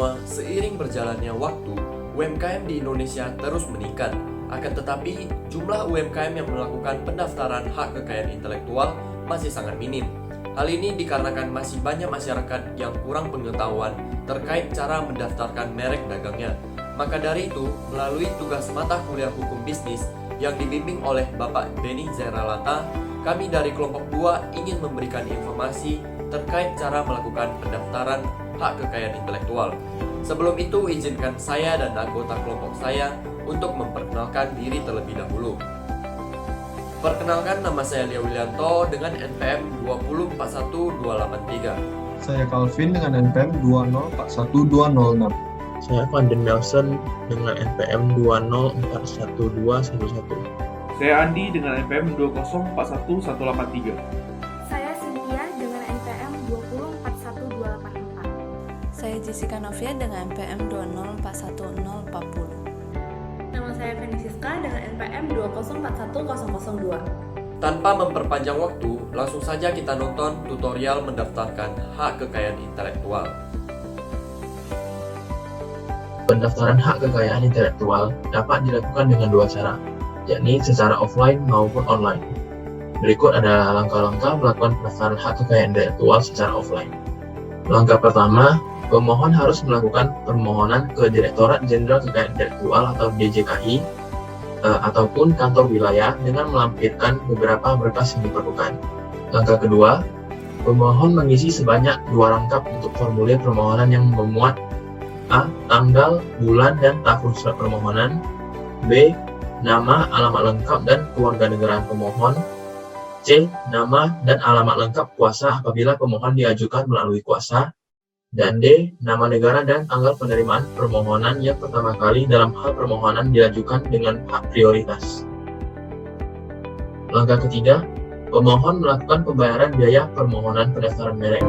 semua, seiring berjalannya waktu, UMKM di Indonesia terus meningkat. Akan tetapi, jumlah UMKM yang melakukan pendaftaran hak kekayaan intelektual masih sangat minim. Hal ini dikarenakan masih banyak masyarakat yang kurang pengetahuan terkait cara mendaftarkan merek dagangnya. Maka dari itu, melalui tugas mata kuliah hukum bisnis yang dibimbing oleh Bapak Beni Zairalata, kami dari kelompok 2 ingin memberikan informasi terkait cara melakukan pendaftaran hak kekayaan intelektual. Sebelum itu, izinkan saya dan anggota kelompok saya untuk memperkenalkan diri terlebih dahulu. Perkenalkan, nama saya Lia Willianto dengan NPM 2041283. Saya Calvin dengan NPM 2041206. Saya Vanden Nelson dengan NPM 2041211. Saya Andi dengan NPM 2041183. Saya Cynthia dengan NPM 2041284. Saya Jessica Novia dengan NPM 2041040. Nama saya Venisiska dengan NPM 2041002. Tanpa memperpanjang waktu, langsung saja kita nonton tutorial mendaftarkan hak kekayaan intelektual. Pendaftaran hak kekayaan intelektual dapat dilakukan dengan dua cara, yakni secara offline maupun online. Berikut adalah langkah-langkah melakukan pendaftaran hak kekayaan intelektual secara offline. Langkah pertama, pemohon harus melakukan permohonan ke Direktorat Jenderal Kekayaan Intelektual atau DJKI ataupun kantor wilayah dengan melampirkan beberapa berkas yang diperlukan. Langkah kedua, pemohon mengisi sebanyak 2 rangkap untuk formulir permohonan yang memuat A. Tanggal, bulan, dan tahun surat permohonan. B. Nama, alamat lengkap, dan kewarganegaraan pemohon. C. Nama dan alamat lengkap kuasa apabila pemohon diajukan melalui kuasa. Dan D. Nama negara dan tanggal penerimaan permohonan yang pertama kali dalam hal permohonan diajukan dengan hak prioritas. Langkah ketiga, pemohon melakukan pembayaran biaya permohonan pendaftaran merek.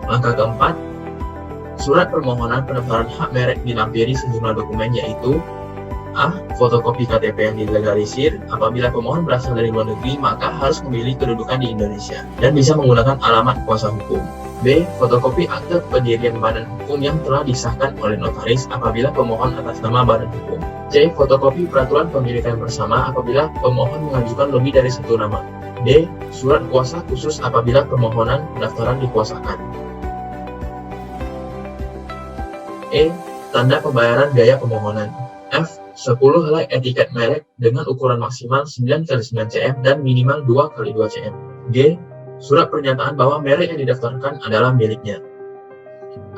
Langkah keempat, surat permohonan pendaftaran hak merek dilampiri sejumlah dokumen yaitu A. Fotokopi KTP yang dilegalisir. Apabila pemohon berasal dari luar negeri, maka harus memilih kedudukan di Indonesia dan bisa menggunakan alamat kuasa hukum. B. Fotokopi akte pendirian badan hukum yang telah disahkan oleh notaris apabila pemohon atas nama badan hukum. C. Fotokopi peraturan pemilikan bersama apabila pemohon mengajukan lebih dari satu nama. D. Surat kuasa khusus apabila permohonan pendaftaran dikuasakan. E. Tanda pembayaran biaya pemohonan. F. 10 helai etiket merek dengan ukuran maksimal 9x9 cm dan minimal 2x2 cm. G. Surat pernyataan bahwa merek yang didaftarkan adalah miliknya.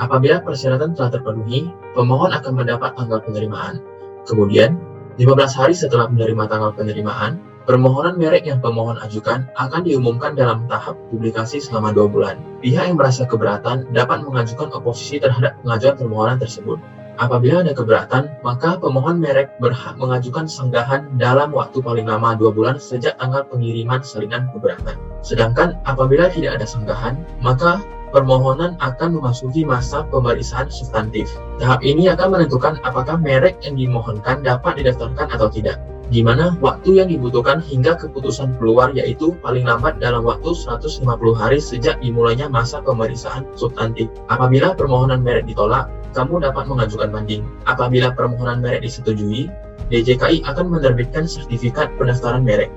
Apabila persyaratan telah terpenuhi, pemohon akan mendapat tanggal penerimaan. Kemudian, 15 hari setelah menerima tanggal penerimaan, permohonan merek yang pemohon ajukan akan diumumkan dalam tahap publikasi selama 2 bulan. Pihak yang merasa keberatan dapat mengajukan oposisi terhadap pengajuan permohonan tersebut. Apabila ada keberatan, maka pemohon merek berhak mengajukan sanggahan dalam waktu paling lama 2 bulan sejak tanggal pengiriman salinan keberatan. Sedangkan apabila tidak ada sanggahan, maka permohonan akan memasuki masa pemeriksaan substantif. Tahap ini akan menentukan apakah merek yang dimohonkan dapat didaftarkan atau tidak, di mana waktu yang dibutuhkan hingga keputusan keluar yaitu paling lambat dalam waktu 150 hari sejak dimulainya masa pemeriksaan substantif. Apabila permohonan merek ditolak, kamu dapat mengajukan banding. Apabila permohonan merek disetujui, DJKI akan menerbitkan sertifikat pendaftaran merek.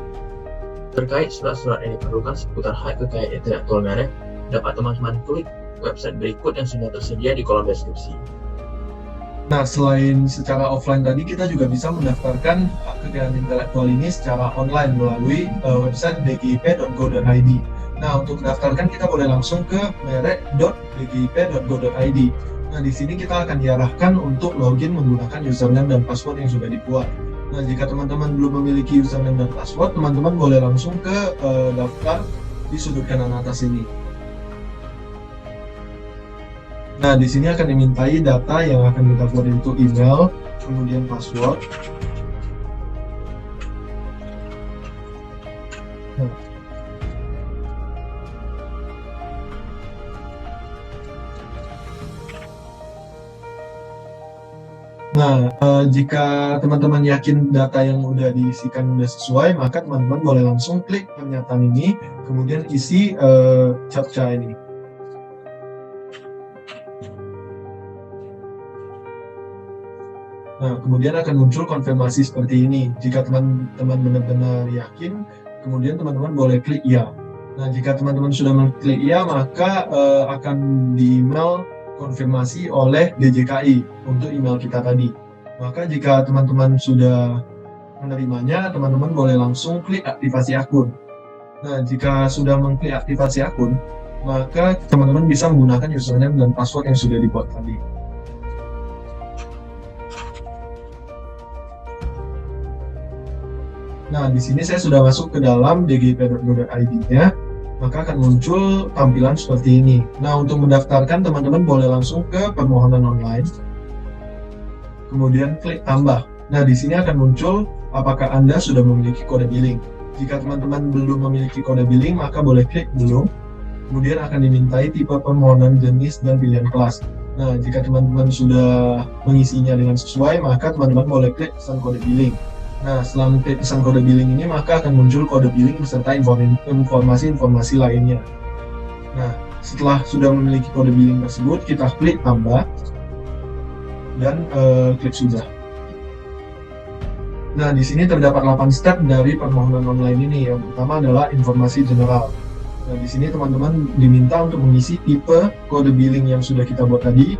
Terkait surat-surat yang diperlukan seputar hak kekayaan intelektual merek, dapat teman-teman klik website berikut yang sudah tersedia di kolom deskripsi. Nah, selain secara offline tadi, kita juga bisa mendaftarkan hak kekayaan intelektual ini secara online melalui website dgip.go.id. Nah, untuk mendaftarkan kita boleh langsung ke merek.dgip.go.id. Nah, di sini kita akan diarahkan untuk login menggunakan username dan password yang sudah dibuat. Nah, jika teman-teman belum memiliki username dan password, teman-teman boleh langsung ke daftar di sudut kanan atas ini. Nah, di sini akan dimintai data yang akan kita buat, itu email, kemudian password. Nah, jika teman-teman yakin data yang udah diisikan udah sesuai, maka teman-teman boleh langsung klik pernyataan ini, kemudian isi CAPTCHA ini. Nah, kemudian akan muncul konfirmasi seperti ini. Jika teman-teman benar-benar yakin, kemudian teman-teman boleh klik ya. Nah, jika teman-teman sudah mengklik ya, maka akan di-email konfirmasi oleh DJKI untuk email kita tadi. Maka jika teman-teman sudah menerimanya, teman-teman boleh langsung klik aktivasi akun. Nah, jika sudah mengklik aktivasi akun, maka teman-teman bisa menggunakan username dan password yang sudah dibuat tadi. Nah, di sini saya sudah masuk ke dalam dgip.go.id-nya, maka akan muncul tampilan seperti ini. Nah, untuk mendaftarkan, teman-teman boleh langsung ke permohonan online, kemudian klik tambah. Nah, di sini akan muncul apakah Anda sudah memiliki kode billing. Jika teman-teman belum memiliki kode billing, maka boleh klik belum. Kemudian akan dimintai tipe permohonan, jenis, dan pilihan kelas. Nah, jika teman-teman sudah mengisinya dengan sesuai, maka teman-teman boleh klik pesan kode billing. Nah, setelah mengklik pesan kode billing ini, maka akan muncul kode billing beserta informasi-informasi lainnya. Nah, setelah sudah memiliki kode billing tersebut, kita klik tambah dan klik sudah. Nah, di sini terdapat 8 step dari permohonan online ini. Yang pertama adalah informasi general. Nah, di sini teman-teman diminta untuk mengisi tipe kode billing yang sudah kita buat tadi,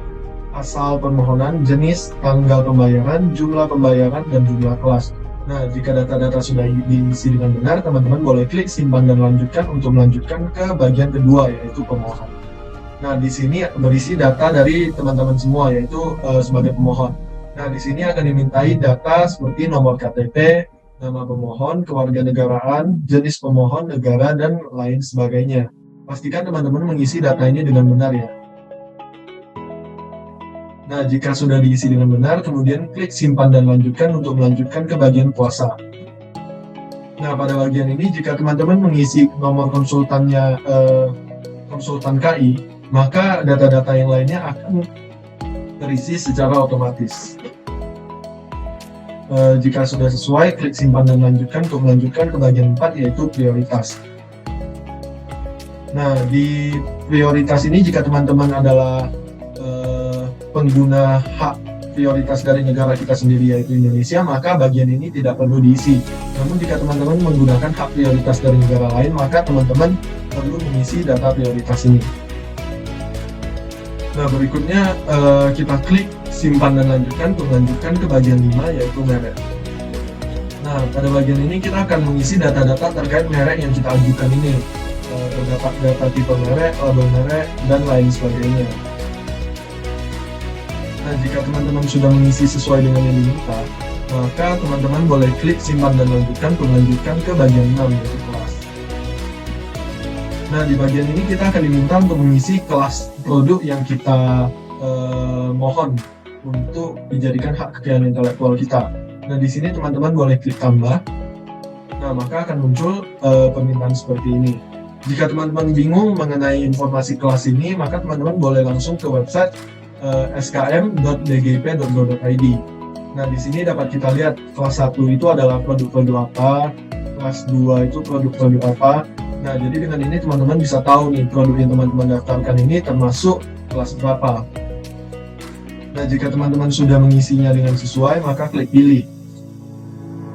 asal permohonan, jenis, tanggal pembayaran, jumlah pembayaran, dan jumlah kelas. Nah, jika data-data sudah diisi dengan benar, teman-teman boleh klik simpan dan lanjutkan untuk melanjutkan ke bagian kedua, yaitu pemohon. Nah, di sini berisi data dari teman-teman semua, yaitu sebagai pemohon. Nah, di sini akan dimintai data seperti nomor KTP, nama pemohon, kewarganegaraan, jenis pemohon, negara, dan lain sebagainya. Pastikan teman-teman mengisi data ini dengan benar ya. Nah, jika sudah diisi dengan benar, kemudian klik simpan dan lanjutkan untuk melanjutkan ke bagian puasa. Nah, pada bagian ini, jika teman-teman mengisi nomor konsultannya konsultan KI, maka data-data yang lainnya akan terisi secara otomatis. Jika sudah sesuai, klik simpan dan lanjutkan untuk melanjutkan ke bagian 4, yaitu prioritas. Nah, di prioritas ini, jika teman-teman adalah pengguna hak prioritas dari negara kita sendiri, yaitu Indonesia, maka bagian ini tidak perlu diisi. Namun jika teman-teman menggunakan hak prioritas dari negara lain, maka teman-teman perlu mengisi data prioritas ini. Nah, berikutnya kita klik simpan dan lanjutkan untuk melanjutkan ke bagian 5, yaitu merek. Nah, pada bagian ini kita akan mengisi data-data terkait merek yang kita ajukan ini. Terdapat data tipe merek, label merek, dan lain sebagainya. Nah, jika teman-teman sudah mengisi sesuai dengan yang diminta, maka teman-teman boleh klik simpan dan lanjutkan untuk melanjutkan ke bagian 6, yaitu kelas. Nah, di bagian ini kita akan diminta untuk mengisi kelas produk yang kita mohon untuk dijadikan hak kekayaan intelektual kita. Nah, di sini teman-teman boleh klik tambah. Nah, maka akan muncul permintaan seperti ini. Jika teman-teman bingung mengenai informasi kelas ini, maka teman-teman boleh langsung ke website skm.dgip.go.id. Nah, di sini dapat kita lihat kelas 1 itu adalah produk-produk apa, kelas 2 itu produk-produk apa. Nah, jadi dengan ini teman-teman bisa tahu nih produk yang teman-teman daftarkan ini termasuk kelas berapa. Nah, jika teman-teman sudah mengisinya dengan sesuai, maka klik pilih.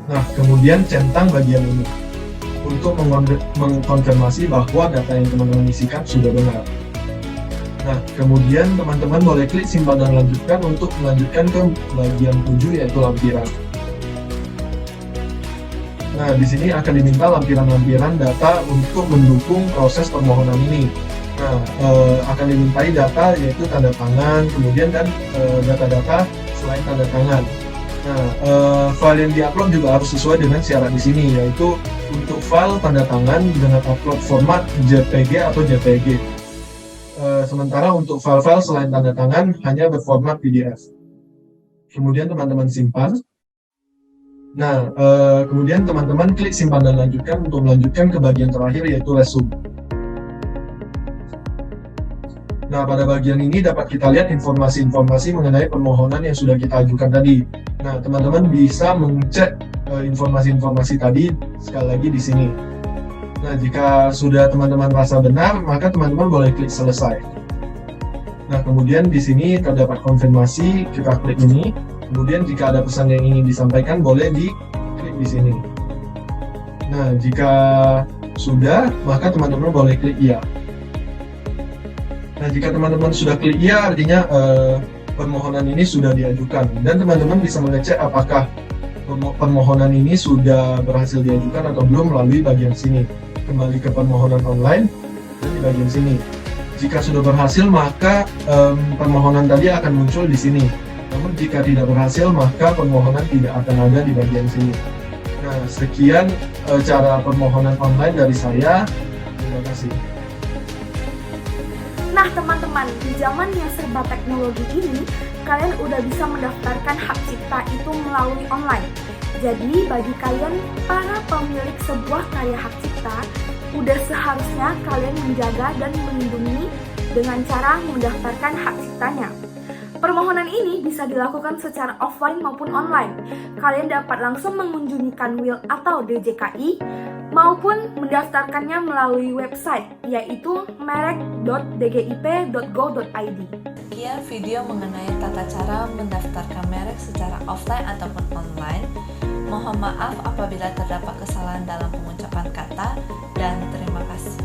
Nah, kemudian centang bagian ini. untuk mengkonfirmasi bahwa data yang teman-teman isikan sudah benar. Nah, kemudian teman-teman boleh klik simpan dan lanjutkan untuk melanjutkan ke bagian 7 yaitu lampiran. Nah, di sini akan diminta lampiran-lampiran data untuk mendukung proses permohonan ini. Nah, akan dimintai data yaitu tanda tangan, kemudian dan data-data selain tanda tangan. Nah, file yang diupload juga harus sesuai dengan syarat di sini, yaitu untuk file tanda tangan dengan upload format JPG atau JPG. Sementara untuk file-file selain tanda tangan hanya berformat PDF. Kemudian teman-teman simpan. Nah, kemudian teman-teman klik simpan dan lanjutkan untuk melanjutkan ke bagian terakhir yaitu resume. Nah, pada bagian ini dapat kita lihat informasi-informasi mengenai permohonan yang sudah kita ajukan tadi. Nah, teman-teman bisa mengecek informasi-informasi tadi sekali lagi di sini. Nah, jika sudah teman-teman rasa benar, maka teman-teman boleh klik selesai. Nah, kemudian di sini terdapat konfirmasi, kita klik ini. Kemudian jika ada pesan yang ingin disampaikan, boleh diklik di sini. Nah, jika sudah, maka teman-teman boleh klik iya. Nah, jika teman-teman sudah klik iya, artinya permohonan ini sudah diajukan. Dan teman-teman bisa mengecek apakah permohonan ini sudah berhasil diajukan atau belum melalui bagian sini. Kembali ke permohonan online, dan di bagian sini. Jika sudah berhasil, maka permohonan tadi akan muncul di sini. Namun jika tidak berhasil, maka permohonan tidak akan ada di bagian sini. Nah, sekian cara permohonan online dari saya. Terima kasih. Nah teman-teman, di zaman yang serba teknologi ini, kalian udah bisa mendaftarkan hak cipta itu melalui online. Jadi bagi kalian para pemilik sebuah karya hak cipta, udah seharusnya kalian menjaga dan melindungi dengan cara mendaftarkan hak ciptanya. Permohonan ini bisa dilakukan secara offline maupun online. Kalian dapat langsung mengunjungi Kanwil atau DJKI maupun mendaftarkannya melalui website yaitu merek.dgip.go.id. Sekian video mengenai tata cara mendaftarkan merek secara offline ataupun online. Mohon maaf apabila terdapat kesalahan dalam pengucapan kata dan terima kasih.